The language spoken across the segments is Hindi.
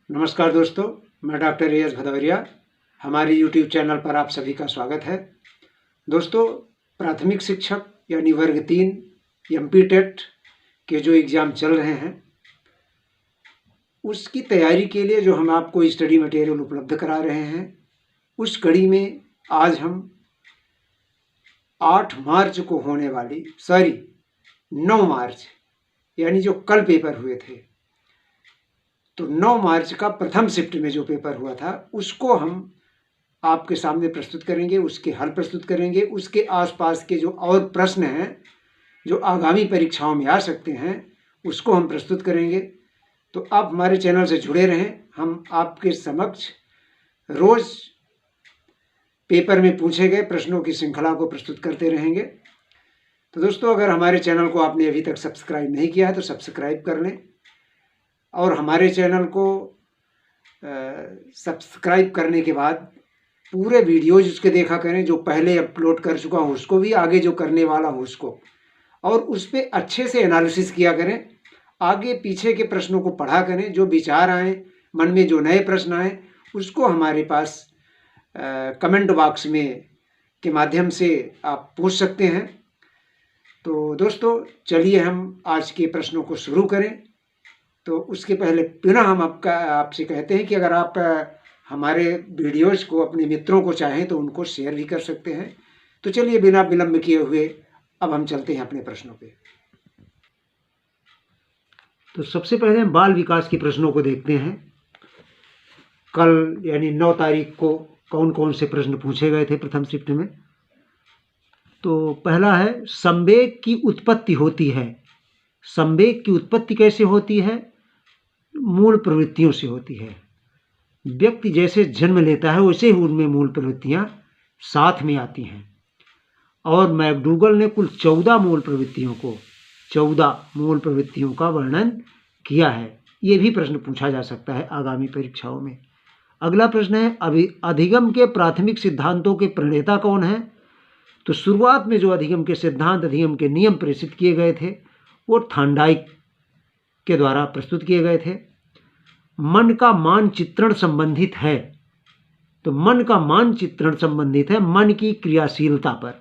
नमस्कार दोस्तों, मैं डॉक्टर रियाज भदौरिया। हमारे YouTube चैनल पर आप सभी का स्वागत है। दोस्तों, प्राथमिक शिक्षक यानी वर्ग 3 MP टेट के जो एग्ज़ाम चल रहे हैं, उसकी तैयारी के लिए जो हम आपको स्टडी मटेरियल उपलब्ध करा रहे हैं, उस कड़ी में आज हम 8 मार्च को होने वाली 9 मार्च यानी जो कल पेपर हुए थे, तो 9 मार्च का प्रथम शिफ्ट में जो पेपर हुआ था उसको हम आपके सामने प्रस्तुत करेंगे, उसके हल प्रस्तुत करेंगे। उसके आसपास के जो और प्रश्न हैं जो आगामी परीक्षाओं में आ सकते हैं उसको हम प्रस्तुत करेंगे। तो आप हमारे चैनल से जुड़े रहें। हम आपके समक्ष रोज़ पेपर में पूछे गए प्रश्नों की श्रृंखला को प्रस्तुत करते रहेंगे। तो दोस्तों, अगर हमारे चैनल को आपने अभी तक सब्सक्राइब नहीं किया है तो सब्सक्राइब कर लें और हमारे चैनल को सब्सक्राइब करने के बाद पूरे वीडियोज उसके देखा करें। जो पहले अपलोड कर चुका हूँ उसको भी, आगे जो करने वाला हूँ उसको, और उस पर अच्छे से एनालिसिस किया करें। आगे पीछे के प्रश्नों को पढ़ा करें। जो विचार आए मन में, जो नए प्रश्न आए, उसको हमारे पास कमेंट बॉक्स में के माध्यम से आप पूछ सकते हैं। तो दोस्तों, चलिए हम आज के प्रश्नों को शुरू करें। तो उसके पहले पुनः हम आपसे कहते हैं कि अगर आप हमारे वीडियोज़ को अपने मित्रों को चाहें तो उनको शेयर भी कर सकते हैं। तो चलिए बिना विलंब किए हुए अब हम चलते हैं अपने प्रश्नों पे। तो सबसे पहले हम बाल विकास के प्रश्नों को देखते हैं। कल यानी 9 तारीख को कौन कौन से प्रश्न पूछे गए थे प्रथम शिफ्ट में। तो पहला है, संवेग की उत्पत्ति होती है। संवेग की उत्पत्ति कैसे होती है? मूल प्रवृत्तियों से होती है। व्यक्ति जैसे जन्म लेता है वैसे ही उनमें मूल प्रवृत्तियां साथ में आती हैं। और मैकडूगल ने कुल 14 मूल प्रवृत्तियों का वर्णन किया है। ये भी प्रश्न पूछा जा सकता है आगामी परीक्षाओं में। अगला प्रश्न है, अधिगम के प्राथमिक सिद्धांतों के प्रणेता कौन है? तो शुरुआत में जो अधिगम के सिद्धांत, अधिगम के नियम प्रेषित किए गए थे वो थॉर्नडाइक के द्वारा प्रस्तुत किए गए थे। मन का मानचित्रण संबंधित है। तो मन का मानचित्रण संबंधित है मन की क्रियाशीलता पर।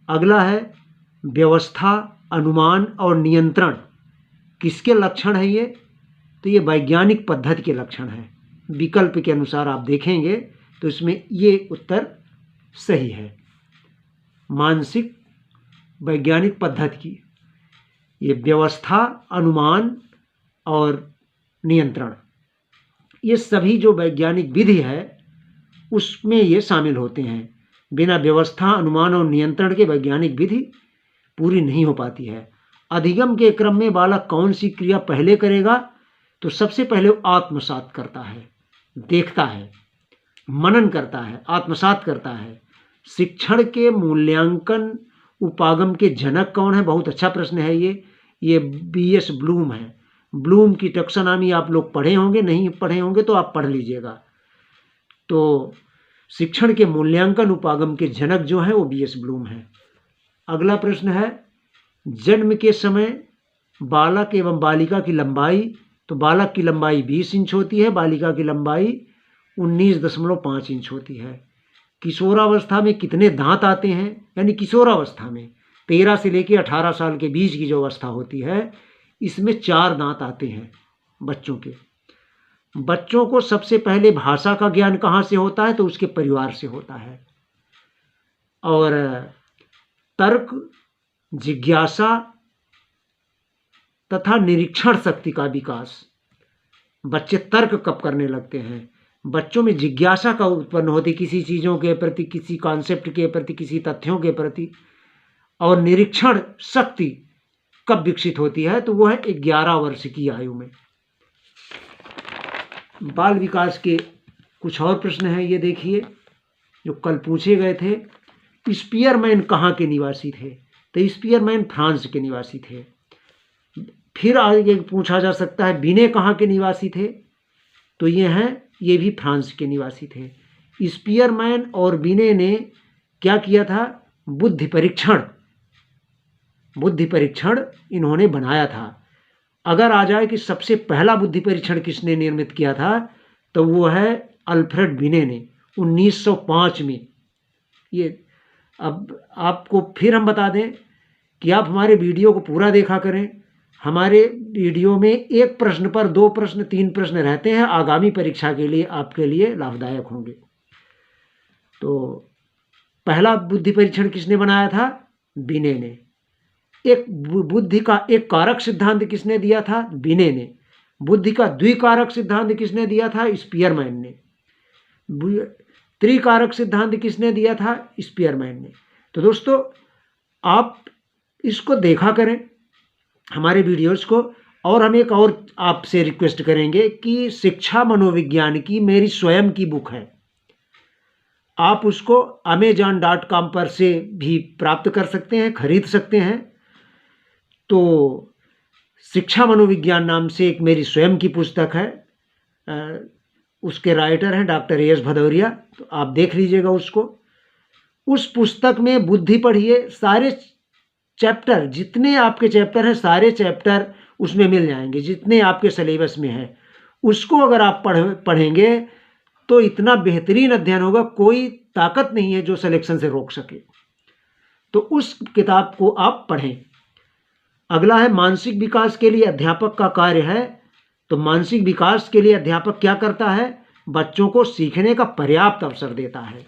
अगला है, व्यवस्था, अनुमान और नियंत्रण किसके लक्षण है ये? तो ये वैज्ञानिक पद्धति के लक्षण है। विकल्प के अनुसार आप देखेंगे तो इसमें ये उत्तर सही है। मानसिक वैज्ञानिक पद्धति की ये व्यवस्था, अनुमान और नियंत्रण, ये सभी जो वैज्ञानिक विधि है उसमें ये शामिल होते हैं। बिना व्यवस्था, अनुमान और नियंत्रण के वैज्ञानिक विधि पूरी नहीं हो पाती है। अधिगम के क्रम में बालक कौन सी क्रिया पहले करेगा? तो सबसे पहले वो आत्मसात करता है, देखता है, मनन करता है, आत्मसात करता है। शिक्षण के मूल्यांकन उपागम के जनक कौन है? बहुत अच्छा प्रश्न है ये B.S. ब्लूम है। ब्लूम की टैक्सोनॉमी आप लोग पढ़े होंगे, नहीं पढ़े होंगे तो आप पढ़ लीजिएगा। तो शिक्षण के मूल्यांकन उपागम के जनक जो है वो B.S. ब्लूम है। अगला प्रश्न है, जन्म के समय बालक एवं बालिका की लंबाई। तो बालक की लंबाई 20 इंच होती है, बालिका की लंबाई 19.5 इंच होती है। किशोरावस्था में कितने दांत आते हैं? यानी किशोरावस्था में 13 से लेकर 18 साल के बीच की जो अवस्था होती है इसमें 4 दांत आते हैं बच्चों के। बच्चों को सबसे पहले भाषा का ज्ञान कहाँ से होता है? तो उसके परिवार से होता है। और तर्क, जिज्ञासा तथा निरीक्षण शक्ति का विकास, बच्चे तर्क कब करने लगते हैं? बच्चों में जिज्ञासा का उत्पन्न होती किसी चीज़ों के प्रति, किसी कॉन्सेप्ट के प्रति, किसी तथ्यों के प्रति। और निरीक्षण शक्ति कब विकसित होती है? तो वो है 11 वर्ष की आयु में। बाल विकास के कुछ और प्रश्न हैं, ये देखिए जो कल पूछे गए थे। स्पीयरमैन कहाँ के निवासी थे? तो स्पीयरमैन फ्रांस के निवासी थे। फिर आगे पूछा जा सकता है बिने कहाँ के निवासी थे? तो ये भी फ्रांस के निवासी थे। स्पीयरमैन और बिने ने क्या किया था? बुद्धि परीक्षण इन्होंने बनाया था। अगर आ जाए कि सबसे पहला बुद्धि परीक्षण किसने निर्मित किया था, तो वो है अल्फ्रेड बिने ने 1905 में। ये अब आपको फिर हम बता दें कि आप हमारे वीडियो को पूरा देखा करें। हमारे वीडियो में एक प्रश्न पर 2 प्रश्न 3 प्रश्न रहते हैं, आगामी परीक्षा के लिए आपके लिए लाभदायक होंगे। तो पहला बुद्धि परीक्षण किसने बनाया था? बिने ने। एक बुद्धि का एक कारक सिद्धांत किसने दिया था? बिने ने। बुद्धि का द्विकारक सिद्धांत किसने दिया था? स्पीयरमैन ने। त्रिकारक सिद्धांत किसने दिया था? स्पीयरमैन ने। तो दोस्तों आप इसको देखा करें हमारे वीडियोस को। और हम एक और आपसे रिक्वेस्ट करेंगे कि शिक्षा मनोविज्ञान की मेरी स्वयं की बुक है, आप उसको amazon.com पर से भी प्राप्त कर सकते हैं, खरीद सकते हैं। तो शिक्षा मनोविज्ञान नाम से एक मेरी स्वयं की पुस्तक है, उसके राइटर हैं डॉक्टर एस भदौरिया, तो आप देख लीजिएगा उसको। उस पुस्तक में बुद्धि पढ़िए, सारे चैप्टर जितने आपके चैप्टर हैं सारे चैप्टर उसमें मिल जाएंगे, जितने आपके सिलेबस में है उसको अगर आप पढ़ेंगे तो इतना बेहतरीन अध्ययन होगा, कोई ताकत नहीं है जो सिलेक्शन से रोक सके। तो उस किताब को आप पढ़ें। अगला है मानसिक विकास के लिए अध्यापक का कार्य है। तो मानसिक विकास के लिए अध्यापक क्या करता है? बच्चों को सीखने का पर्याप्त अवसर देता है।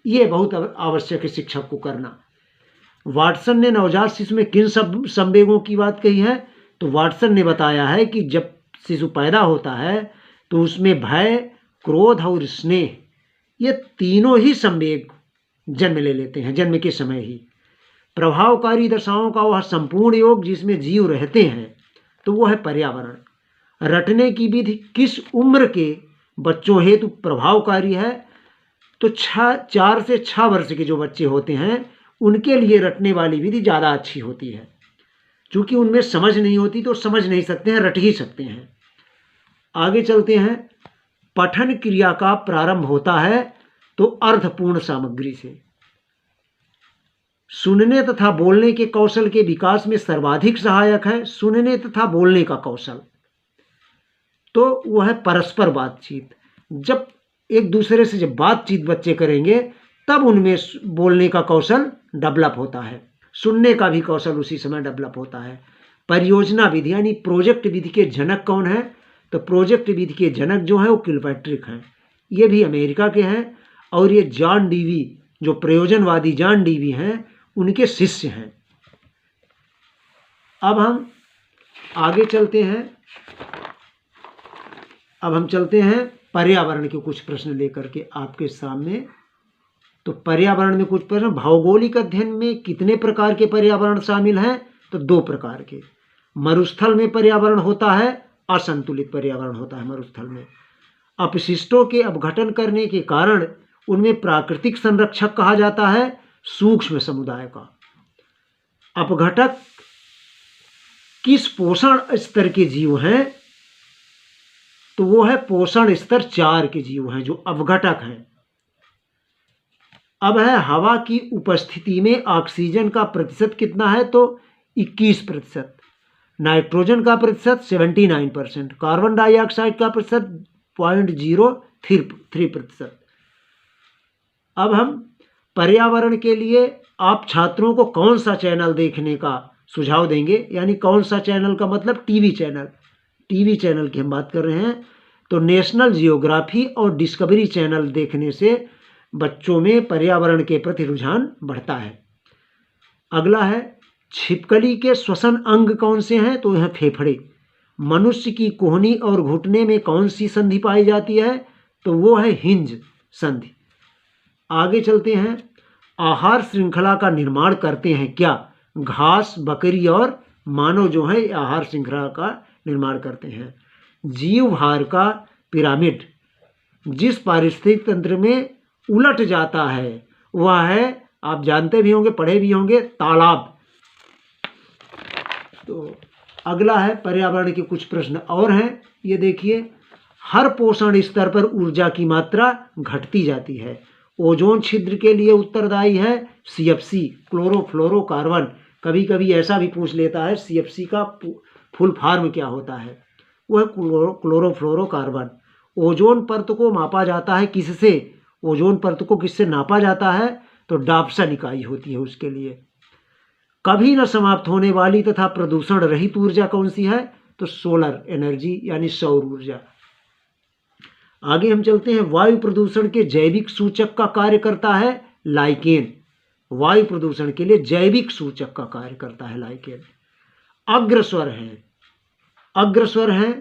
ये बहुत आवश्यक है शिक्षक को करना। वाटसन ने नवजात शिशु में किन संवेगों की बात कही है? तो वाटसन ने बताया है कि जब शिशु पैदा होता है तो उसमें भय, क्रोध और स्नेह, ये तीनों ही संवेग जन्म ले लेते हैं जन्म के समय ही। प्रभावकारी दशाओं का वह संपूर्ण योग जिसमें जीव रहते हैं, तो वो है पर्यावरण। रटने की विधि किस उम्र के बच्चों हेतु प्रभावकारी है? तो 4 से 6 वर्ष के जो बच्चे होते हैं उनके लिए रटने वाली विधि ज़्यादा अच्छी होती है, क्योंकि उनमें समझ नहीं होती तो समझ नहीं सकते हैं, रट ही सकते हैं। आगे चलते हैं। पठन क्रिया का प्रारंभ होता है तो अर्थपूर्ण सामग्री से। सुनने तथा बोलने के कौशल के विकास में सर्वाधिक सहायक है सुनने तथा बोलने का कौशल। तो वह है परस्पर बातचीत। जब एक दूसरे से जब बातचीत बच्चे करेंगे तब उनमें बोलने का कौशल डेवलप होता है, सुनने का भी कौशल उसी समय डेवलप होता है। परियोजना विधि यानी प्रोजेक्ट विधि के जनक कौन है? तो प्रोजेक्ट विधि के जनक जो है वो किलपैट्रिक हैं। ये भी अमेरिका के हैं और ये जॉन डीवी, जो प्रयोजनवादी जॉन डीवी हैं, उनके शिष्य हैं। अब हम आगे चलते हैं। अब हम चलते हैं पर्यावरण के कुछ प्रश्न लेकर के आपके सामने। तो पर्यावरण में कुछ प्रश्न। भौगोलिक अध्ययन में कितने प्रकार के पर्यावरण शामिल हैं? तो 2 प्रकार के। मरुस्थल में पर्यावरण होता है, असंतुलित पर्यावरण होता है मरुस्थल में। अपशिष्टों के अपघटन करने के कारण उनमें प्राकृतिक संरक्षक कहा जाता है सूक्ष्म समुदाय का। अपघटक किस पोषण स्तर के जीव हैं? तो वो है पोषण स्तर 4 के जीव हैं जो अपघटक हैं। अब है हवा की उपस्थिति में ऑक्सीजन का प्रतिशत कितना है? तो 21%, नाइट्रोजन का प्रतिशत 79%, कार्बन डाइऑक्साइड का प्रतिशत 0.03%। अब हम पर्यावरण के लिए आप छात्रों को कौन सा चैनल देखने का सुझाव देंगे? यानी कौन सा चैनल का मतलब टीवी चैनल, टीवी चैनल की हम बात कर रहे हैं। तो नेशनल जियोग्राफी और डिस्कवरी चैनल देखने से बच्चों में पर्यावरण के प्रति रुझान बढ़ता है। अगला है छिपकली के श्वसन अंग कौन से हैं? तो यह फेफड़े। मनुष्य की कोहनी और घुटने में कौन सी संधि पाई जाती है? तो वो है हिंज संधि। आगे चलते हैं। आहार श्रृंखला का निर्माण करते हैं क्या? घास, बकरी और मानव जो है आहार श्रृंखला का निर्माण करते हैं। जीव भार का पिरामिड जिस पारिस्थितिक तंत्र में उलट जाता है वह है, आप जानते भी होंगे, पढ़े भी होंगे, तालाब। तो अगला है पर्यावरण के कुछ प्रश्न और हैं, ये देखिए। हर पोषण स्तर पर ऊर्जा की मात्रा घटती जाती है। ओजोन छिद्र के लिए उत्तरदायी है CFC, क्लोरोफ्लोरोकार्बन। कभी कभी ऐसा भी पूछ लेता है CFC का फुल फॉर्म क्या होता है? वह क्लोरोफ्लोरोकार्बन। ओजोन परत को मापा जाता है किससे? ओजोन परत को किससे नापा जाता है? तो डॉप्सन इकाई होती है उसके लिए। कभी न समाप्त होने वाली तथा प्रदूषण रहित ऊर्जा कौन सी है? तो सोलर एनर्जी यानी सौर ऊर्जा। आगे हम चलते हैं। वायु प्रदूषण के जैविक सूचक का कार्य करता है लाइकेन। वायु प्रदूषण के लिए जैविक सूचक का कार्य करता है लाइकेन। अग्रस्वर है, अग्रस्वर है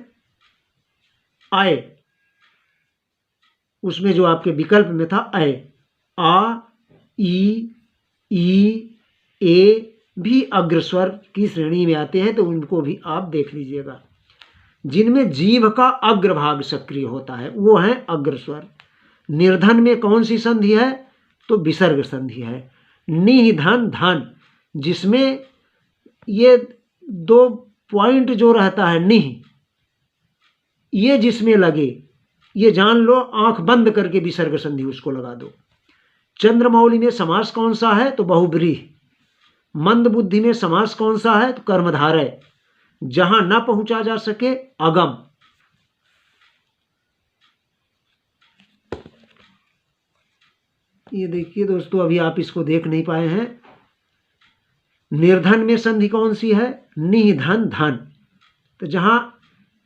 अय, उसमें जो आपके विकल्प में था अय, आ, ई, ए भी अग्रस्वर की श्रेणी में आते हैं, तो उनको भी आप देख लीजिएगा। जिनमें जीभ का अग्रभाग सक्रिय होता है वो है अग्रस्वर। निर्धन में कौन सी संधि है? तो विसर्ग संधि है। निधन धन, जिसमें ये 2 पॉइंट जो रहता है निह, ये जिसमें लगे, ये जान लो, आंख बंद करके विसर्ग संधि उसको लगा दो। चंद्रमौली में समास कौन सा है? तो बहुब्रीहि। मंद बुद्धि में समास कौन सा है? तो कर्मधारय। जहां न पहुंचा जा सके अगम। ये देखिए दोस्तों, अभी आप इसको देख नहीं पाए हैं। निर्धन में संधि कौन सी है? निधन धन। तो जहां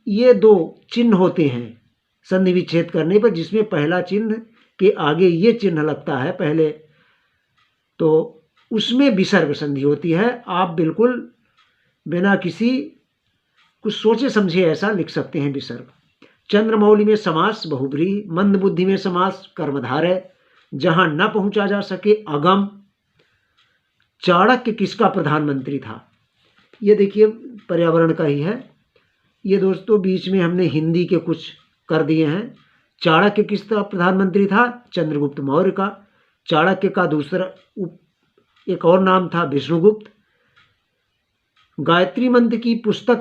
ये 2 चिन्ह होते हैं संधि विच्छेद करने पर, जिसमें पहला चिन्ह के आगे ये चिन्ह लगता है पहले, तो उसमें विसर्ग संधि होती है। आप बिल्कुल बिना किसी कुछ सोचे समझे ऐसा लिख सकते हैं विसर्ग। चंद्रमौली में समास बहुब्रीहि, मंद बुद्धि में समास कर्मधारय, जहां न पहुंचा जा सके अगम। चाणक्य किसका प्रधानमंत्री था? ये देखिए पर्यावरण का ही है। ये दोस्तों बीच में हमने हिंदी के कुछ कर दिए हैं। चाणक्य किसका प्रधानमंत्री था? चंद्रगुप्त मौर्य का। चाणक्य का दूसरा एक और नाम था विष्णुगुप्त। गायत्री मंत्र की पुस्तक